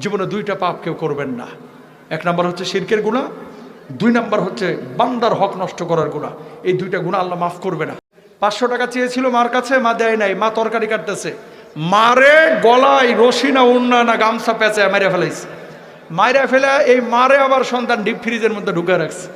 জীবনে দুইটা পাপ কেউ করবেন না। এক নাম্বার হচ্ছে শিরকের গুনাহ, দুই নাম্বার হচ্ছে বান্দার হক নষ্ট করার গুনাহ। এই দুইটা গুনাহ আল্লাহ মাফ করবে না। 500 টাকা চেয়েছিল মার কাছে, মা দেয় নাই। মা তরকারি কাটতেছে, মারে গলায় রশি না উন্না না গামছা পেঁচায় মেরে ফেলাইছে। মাইরা ফেলে এই মারে আবার সন্তান ডিপ ফ্রিজের মধ্যে ঢুকে রাখছে।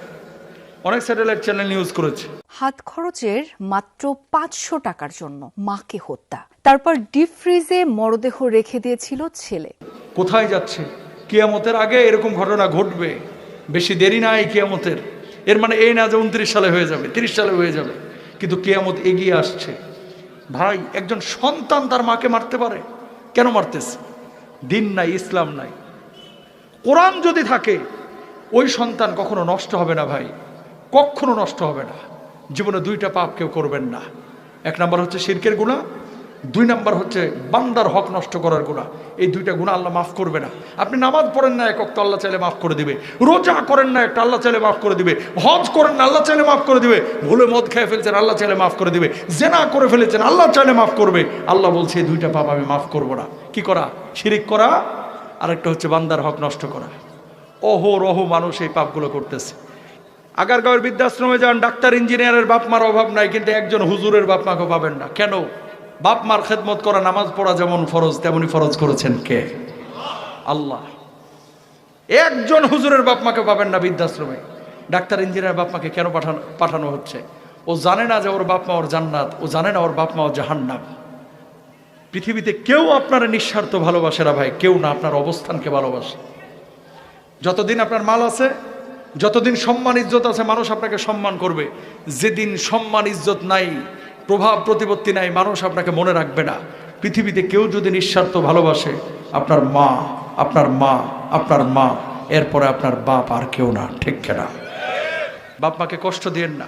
অনেক স্যাটেলাইট চ্যানেল নিউজ করেছে। হাত খরচের মাত্র 500 টাকার জন্য মাকে হত্যা, তারপর ডিপ ফ্রিজে মরদেহ রেখে দিয়েছিল ছেলে। কোথায় যাচ্ছে? কিয়ামতের আগে এরকম ঘটনা ঘটবে, বেশি দেরি নাই কিয়ামতের। এর মানে এই না যে 29 সালে হয়ে যাবে, 30 সালে হয়ে যাবে, কিন্তু কিয়ামত এগিয়ে আসছে। ভাই, একজন সন্তান তার মাকে মারতে পারে? কেন মারতেছে? দিন নাই, ইসলাম নাই। কোরআন যদি থাকে ওই সন্তান কখনো নষ্ট হবে না ভাই, কখনো নষ্ট হবে না। জীবনে দুইটা পাপ কেউ করবেন না। এক নাম্বার হচ্ছে শিরকের গুনাহ, দুই নাম্বার হচ্ছে বান্দার হক নষ্ট করার গুনাহ। এই দুইটা গুনাহ আল্লাহ মাফ করবে না। আপনি নামাজ পড়েন না এক ওয়াক্ত, আল্লাহ চাইলে মাফ করে দিবে। রোজা করেন না একটা, আল্লাহ চাইলে মাফ করে দিবে। হজ করেন না, আল্লাহ চাইলে মাফ করে দিবে। ভুলে মদ খেয়ে ফেলছেন, আল্লাহ চাইলে মাফ করে দিবে। জেনা করে ফেলেছেন, আল্লাহ চাইলে মাফ করবে। আল্লাহ বলছে এই দুইটা পাপ আমি মাফ করব না। কি করা? শিরিক করা, আরেকটা হচ্ছে বান্দার হক নষ্ট করা। অহরহ মানুষ এই পাপগুলো করতেছে। আগারগাঁওয়ের বৃদ্ধাশ্রমে যান, ডাক্তার ইঞ্জিনিয়ারের বাপ মার অভাব নাই, কিন্তু একজন হুজুরের বাপ মাকে পাবেন না। কেন? বাপ মার খেদমত করা, নামাজ পড়া যেমন ফরজ তেমনি ফরজ করেছেন কে? আল্লাহ। একজন হুজুরের বাপ মাকে পাবেন না বৃদ্ধাশ্রমে। ডাক্তার ইঞ্জিনিয়ার বাপ মাকে কেন পাঠানো হচ্ছে? ও জানে না যে ওর বাপ মা ওর জান্নাত, ও জানে না ওর বাপ মা ওর জাহান্নাম। পৃথিবীতে কেউ আপনার নিঃস্বার্থ ভালোবাসে না ভাই, কেউ না। আপনার অবস্থানকে ভালোবাসে। যতদিন আপনার মাল আছে, যতদিন সম্মান ইজ্জত আছে, মানুষ আপনাকে সম্মান করবে। যেদিন সম্মান ইজ্জত নাই, প্রভাব প্রতিপত্তি নাই, মানুষ আপনাকে মনে রাখবে না। পৃথিবীতে কেউ যদি নিঃস্বার্থ ভালোবাসে, আপনার মা, আপনার মা, আপনার মা, এরপরে আপনার বাপ, আর কেউ না। ঠিক না? বাপ মাকে কষ্ট দিয়েন না।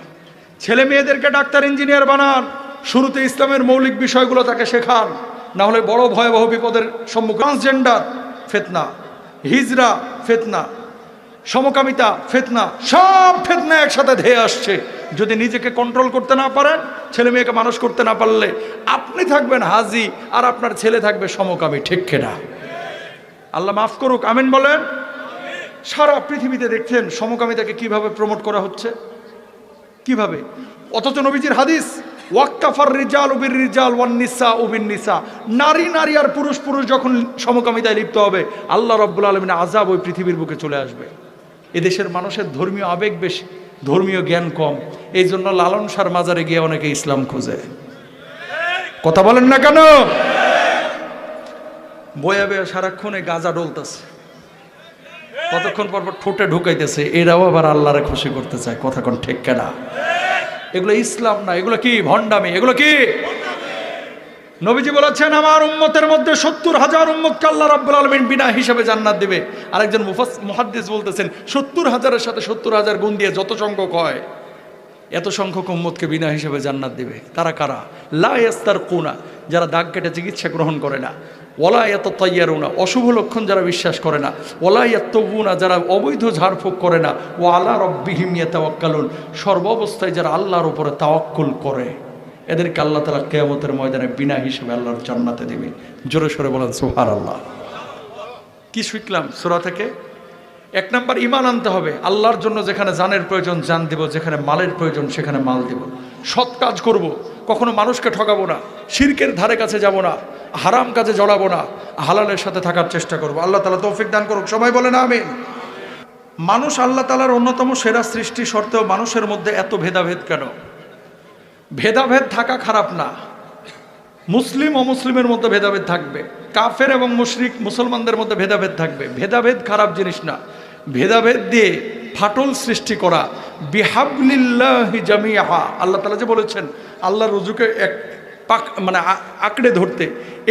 ছেলে মেয়েদেরকে ডাক্তার ইঞ্জিনিয়ার বানান, শুরুতে ইসলামের মৌলিক বিষয়গুলো তাকে শেখান, না হলে বড় ভয়াবহ বিপদের সম্মুখীন। ট্রান্সজেন্ডার ফিতনা, হিজরা ফিতনা, সমকামিতা ফিতনা, সব ফিতনা একসাথে ধেয়ে আসছে। যদি নিজেকে কন্ট্রোল করতে না পারেন, ছেলে মেয়েকে মানুষ করতে না পারলে, আপনি থাকবেন হাজি আর আপনার ছেলে থাকবে সমকামী। ঠিক কিনা? আল্লাহ মাফ করুক, আমিন বলেন। সারা পৃথিবীতে দেখছেন সমকামিতাকে কিভাবে প্রমোট করা হচ্ছে, কিভাবে। অথচ নবীজির হাদিস, ওয়াক্কাফার রিজাল উবির রিজাল ওয়ান নিসা উবিন নিসা, নারী নারী আর পুরুষ পুরুষ যখন সমকামিতায় লিপ্ত হবে, আল্লাহ রাব্বুল আলামিনের আযাব ওই পৃথিবীর বুকে চলে আসবে। এদেশের মানুষের ধর্মীয় আবেগ বেশি, ধর্মীয় জ্ঞান কম। এই জন্য লালন শাহর মাজারে গিয়ে অনেকে ইসলাম খুঁজে। কথা বলেন না কেন? বয়া বয়া সারাক্ষণে গাঁজা ডলতেছে, কতক্ষণ পর পর ঠোঁটে ঢুকাইতেছে। এরাও আবার আল্লাহরে খুশি করতে চায়। কথা কোন ঠিক কেনা? এগুলো ইসলাম না, এগুলো কি? ভণ্ডামি। এগুলো কি? নবীজি বলেছেন, আমার উম্মতের মধ্যে 70,000 উম্মতকে আল্লাহ রাব্বুল আলামিন বিনা হিসাবে জান্নাত দিবে। আরেকজন মুহাদ্দিস বলতেছেন, 70,000-এর সাথে 70,000 গুণ দিয়ে যত সংখ্যক হয়, এত সংখ্যক উম্মতকে বিনা হিসাবে জান্নাত দিবে। তারা কারা? লা ইয়াস্তারকুনা, যারা দাগ কেটে চিকিৎসা গ্রহণ করে না। ওয়ালা ইয়াতাতাইয়ারুনা, অশুভ লক্ষণ যারা বিশ্বাস করে না। ওয়ালা ইয়াত্তাবুনা, যারা অবৈধ ঝাড়ফুঁক করে না। ওয়া আলা রাব্বিহিম ইয়াতাওয়াক্কালুন, সর্বাবস্থায় যারা আল্লাহর উপরে তাওয়াক্কুল করে, এদেরকে আল্লাহ তাআলা কিয়ামতের ময়দানে বিনা হিসেবে আল্লাহর জান্নাতে দিবে। জোরে সোরে বলেন সুবহানাল্লাহ। কি শিখলাম সূরা থেকে? এক নাম্বার, ঈমান আনতে হবে। আল্লাহর জন্য যেখানে জানের প্রয়োজন জান দিব, যেখানে মালের প্রয়োজন সেখানে মাল দিব। সৎ কাজ করব, কখনো মানুষকে ঠকাবো না, শিরকের ধারে কাছে যাব না, হারাম কাজে জড়াবো না, হালালের সাথে থাকার চেষ্টা করব। আল্লাহ তাআলা তৌফিক দান করুক। সবাই বলেন আমিন। মানুষ আল্লাহ তাআলার অন্যতম সেরা সৃষ্টি, সত্ত্বেও মানুষের মধ্যে এত ভেদাভেদ কেন? ভেদাভেদ থাকা খারাপ না। মুসলিম অমুসলিমের মধ্যে ভেদাভেদ থাকবে, কাফের এবং মুশরিক মুসলমানদের মধ্যে ভেদাভেদ থাকবে। ভেদাভেদ খারাপ জিনিস না। ভেদাভেদ দিয়ে ফাটল সৃষ্টি করা, বিহাবলিল্লাহি জামিআ, আল্লাহ তাআলা যে বলেছেন আল্লাহ রজুকে এক মানে আঁকড়ে ধরতে,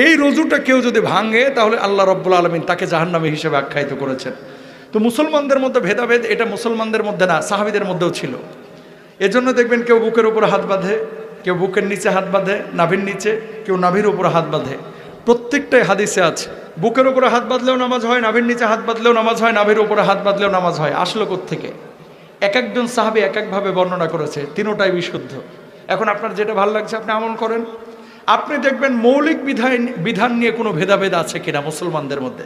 এই রজুটা কেউ যদি ভাঙে তাহলে আল্লাহ রাব্বুল আলামিন তাকে জাহান্নামী হিসেবে আখ্যায়িত করেছেন। তো মুসলমানদের মধ্যে ভেদাভেদ, এটা মুসলমানদের মধ্যে না, সাহাবীদের মধ্যেও ছিল। এজন্য দেখবেন কেউ বুকের উপর হাত বাঁধে, কেউ বুকের নিচে হাত বাঁধে, নাভির নিচে, কেউ নাভির উপরে হাত বাঁধে। প্রত্যেকটাই হাদিসে আছে। বুকের উপরে হাত বাঁধলেও নামাজ হয়, নাভির নিচে হাত বাঁধলেও নামাজ হয়, নাভির উপরে হাত বাঁধলেও নামাজ হয়। আসলো কোত্থেকে? এক একজন সাহাবী এক একভাবে বর্ণনা করেছে, তিনোটাই বিশুদ্ধ। এখন আপনার যেটা ভালো লাগছে আপনি আমল করেন। আপনি দেখবেন মৌলিক বিধান নিয়ে কোনো ভেদাভেদ আছে কিনা মুসলমানদের মধ্যে।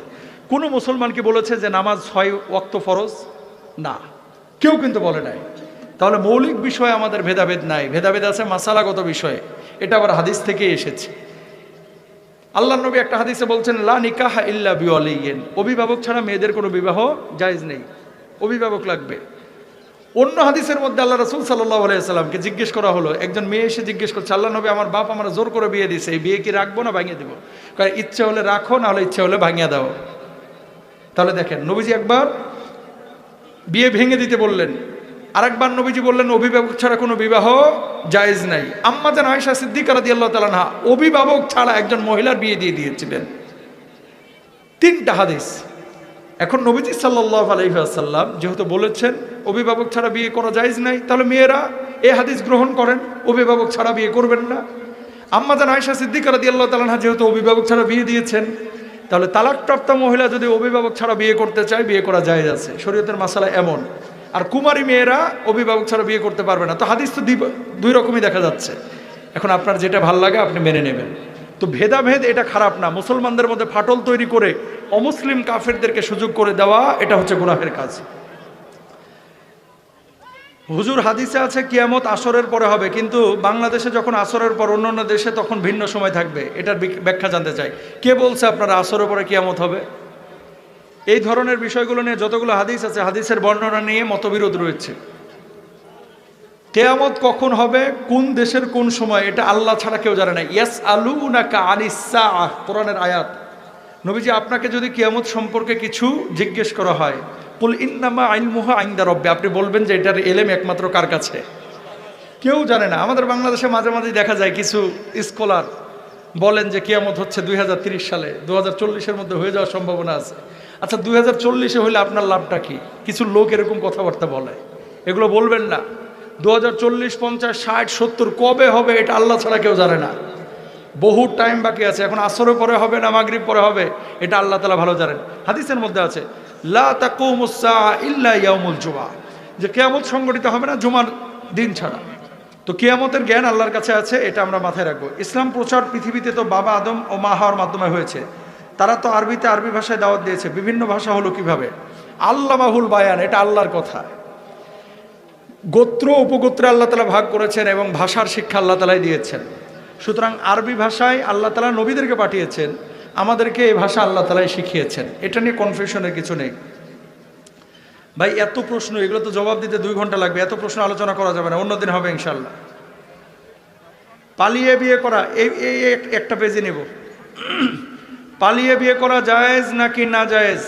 কোনো মুসলমান কি বলেছে যে নামাজ 6 ওয়াক্ত ফরজ? না, কেউ কিন্তু বলে নাই। তাহলে মৌলিক বিষয়ে আমাদের ভেদাভেদ নাই, ভেদাভেদ আছে মাসালাগত বিষয়ে। এটা আবার হাদিস থেকে এসেছে। আল্লাহ নবী একটা হাদিসে বলছেন, লা নিকাহা ইল্লা বিওয়ালিয়্যিন, অভিভাবক ছাড়া মেয়েদের কোনো বিবাহ জায়েজ নেই, অভিভাবক লাগবে। অন্য হাদিসের মধ্যে আল্লাহ রাসূল সাল্লাল্লাহু আলাইহি সাল্লামকে জিজ্ঞেস করা হলো, একজন মেয়ে এসে জিজ্ঞেস করছে, আল্লাহ নবী আমার বাপ আমার জোর করে বিয়ে দিয়েছে, এই বিয়ে কি রাখবো না ভাঙিয়ে দেবো? কারণ ইচ্ছে হলে রাখো, না হলে ইচ্ছে হলে ভাঙিয়ে দাও। তাহলে দেখেন, নবীজি একবার বিয়ে ভেঙে দিতে বললেন, আরেকবার নবীজি বললেন অভিভাবক ছাড়া কোনো বিবাহ জায়েজ নাই। আম্মা জান আয়েশা সিদ্দিকা রাদিয়াল্লাহু তাআলা আনহা অভিভাবক ছাড়া একজন মহিলার বিয়ে দিয়ে দিয়েছিলেন। 3টা হাদিস। এখন নবীজি সাল্লাল্লাহু আলাইহি ওয়াসাল্লাম যেহেতু বলেছেন অভিভাবক ছাড়া বিয়ে করা জায়েজ নাই, তাহলে মেয়েরা এই হাদিস গ্রহণ করেন, অভিভাবক ছাড়া বিয়ে করবেন না। আম্মা জান আয়েশা সিদ্দিকা রাদিয়াল্লাহু তাআলা আনহা যেহেতু অভিভাবক ছাড়া বিয়ে দিয়েছেন, তাহলে তালাকপ্রাপ্ত মহিলা যদি অভিভাবক ছাড়া বিয়ে করতে চায়, বিয়ে করা জায়েজ আছে। শরীয়তের মাসালা এমন। আর কুমারী মেয়েরা অভিভাবক ছাড়া বিয়ে করতে পারবে না। তো হাদিস তো দুই রকমই দেখা যাচ্ছে। এখন আপনার যেটা ভাল লাগে আপনি মেনে নেবেন। তো ভেদাভেদ এটা খারাপ না। মুসলমানদের মধ্যে ফাটল তৈরি করে অমুসলিম কাফেরদেরকে সুযোগ করে দেওয়া, এটা হচ্ছে গুনাহের কাজ। হুজুর হাদিসে আছে কিয়ামত আসরের পরে হবে, কিন্তু বাংলাদেশে যখন আসরের পর, অন্যান্য দেশে তখন ভিন্ন সময় থাকবে। এটার ব্যাখ্যা জানতে চাই, কে বলছে আপনারা আসরের পরে কিয়ামত হবে? এই ধরনের বিষয়গুলো নিয়ে যতগুলো হাদিস আছে, হাদিসের বর্ণনা নিয়ে মতবিরোধ রয়েছে। কিয়ামত কখন হবে, কোন দেশের কোন সময়, এটা আল্লাহ ছাড়া কেউ জানে না। ইয়াসআলুনাকা আনিস সাআহ, কোরআনের আয়াত। নবীজি আপনাকে যদি কিয়ামত সম্পর্কে কিছু জিজ্ঞেস করা হয়, কুল ইন্নামা ইলমুহা ইনদা রাব্বি, আপনি বলবেন যে এটার ইলম একমাত্র কার কাছে? কেউ জানে না। আমাদের বাংলাদেশে মাঝে মাঝে দেখা যায় কিছু স্কলার বলেন যে কিয়ামত হচ্ছে 2030 সালে, 2040-এর মধ্যে হয়ে যাওয়ার সম্ভাবনা আছে। আচ্ছা 2040-এ হলে আপনার লাভটা কি? কিছু লোক এরকম কথাবার্তা বলে, এগুলো বলবেন না। 2040, 50, 60, 70 কবে হবে এটা আল্লাহ ছাড়া কেউ জানে না। বহু টাইম বাকি আছে। এখন আসরের পরে হবে না মাগরিব পরে হবে, এটা আল্লাহ তাআলা ভালো জানেন। হাদিসের মধ্যে আছে লা তাকুমুস সাআ ইল্লা ইয়াউমুল জুমআ, যে কিয়ামত সংঘটিত হবে না জুমার দিন ছাড়া। তো কিয়ামতের জ্ঞান আল্লাহর কাছে আছে, এটা আমরা মাথায় রাখবো। ইসলাম প্রচার পৃথিবীতে তো বাবা আদম ও মা হাওয়ার মাধ্যমে হয়েছে। তারা তো আরবিতে আরবি ভাষায় দাওয়াত দিয়েছে। বিভিন্ন ভাষা হলো কিভাবে? আল্লামাহুল বায়ান, এটা আল্লাহর কথা। গোত্র উপগোত্রে আল্লাহ তাআলা ভাগ করেছেন এবং ভাষার শিক্ষা আল্লাহ তাআলাই দিয়েছেন। সুতরাং আরবি ভাষায় আল্লাহ তাআলা নবীদেরকে পাঠিয়েছেন, আমাদেরকে এই ভাষা আল্লাহ তাআলাই শিখিয়েছেন। এটা নিয়ে কনফিউশনের কিছু নেই। ভাই এত প্রশ্ন, এগুলো তো জবাব দিতে 2 ঘন্টা লাগবে। এত প্রশ্ন আলোচনা করা যাবে না, অন্যদিন হবে ইনশাল্লাহ। পালিয়ে বিয়ে করা, এই একটা পেজে নেব। পালিয়ে বিয়ে করা জায়েজ নাকি না জায়েজ?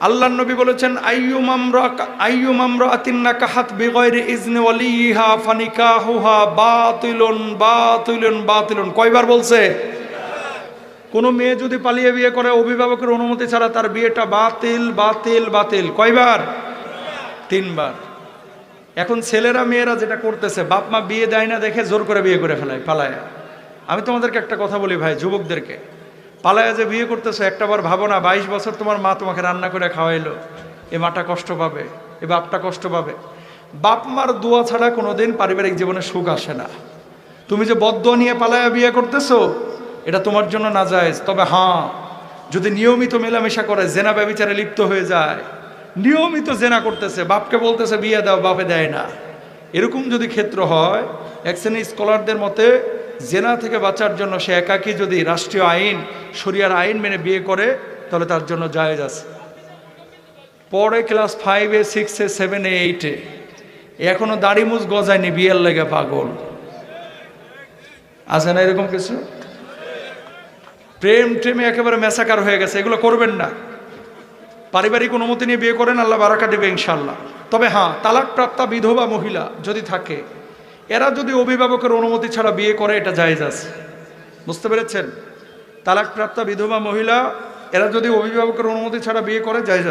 আল্লাহর নবী বলেছেন আইয়ুম আমরাতিন নাকাহাত বিগাইরি ইজনি ওয়ালিহা ফানিকাহুহা বাতিলুন বাতিলুন বাতিলুন। কয়বার বলছে? কোন মেয়ে যদি পালিয়ে বিয়ে করে অভিভাবকের অনুমতি ছাড়া, তার বিয়েটা বাতিল বাতিল বাতিল। কয়বার? 3 বার। এখন ছেলেরা মেয়েরা যেটা করতেছে, বাপ মা বিয়ে দেয় না দেখে জোর করে বিয়ে করে ফেলায় পালায়। আমি তোমাদেরকে একটা কথা বলি ভাই, যুবকদেরকে, পালায়া যে বিয়ে করতেছো, একটাবার ভাবো না 22 বছর তোমার মা তোমাকে রান্না করে খাওয়াইলো, এ মাটা কষ্ট পাবে, এ বাপটা কষ্ট পাবে। বাপ মার দোয়া ছাড়া কোনোদিন পারিবারিক জীবনে সুখ আসে না। তুমি যে বদদোয়া নিয়ে পালায়া বিয়ে করতেছো, এটা তোমার জন্য নাজায়েজ। তবে হ্যাঁ, যদি নিয়মিত মেলামেশা করে, জেনা ব্যভিচারে লিপ্ত হয়ে যায়, নিয়মিত জেনা করতেছে, বাপকে বলতেছে বিয়ে দাও, বাপে দেয় না, এরকম যদি ক্ষেত্র হয়, এক শ্রেণীর স্কলারদের মতে জেনা থেকে বাঁচার জন্য সে একাকী যদি রাষ্ট্রীয় আইন, শরিয়ার আইন মেনে বিয়ে করে, তাহলে তার জন্য জায়েজ আছে। পরে ক্লাস 5-এ 6-এ 7-এ 8-এ এখনো দাড়ি মুছ গজায়নি, বিয়ের লেগে পাগল আছে না এরকম কিছু? প্রেম ট্রেমে একেবারে মেসাকার হয়ে গেছে। এগুলো করবেন না। পারিবারিক অনুমতি নিয়ে বিয়ে করেন, আল্লাহ বারাকা দেবে ইনশাল্লাহ। তবে হ্যাঁ, তালাকপ্রাপ্তা বিধবা মহিলা যদি থাকে, এরা যদি অভিভাবকের অনুমতি ছাড়া বিয়ে করে, এটা জায়েজ আছে। বুঝতে পেরেছেন? তালাকপ্রাপ্তা বিধবা মহিলা এরা যদি অভিভাবকের অনুমতি ছাড়া বিয়ে করে, জায়েজ আছে।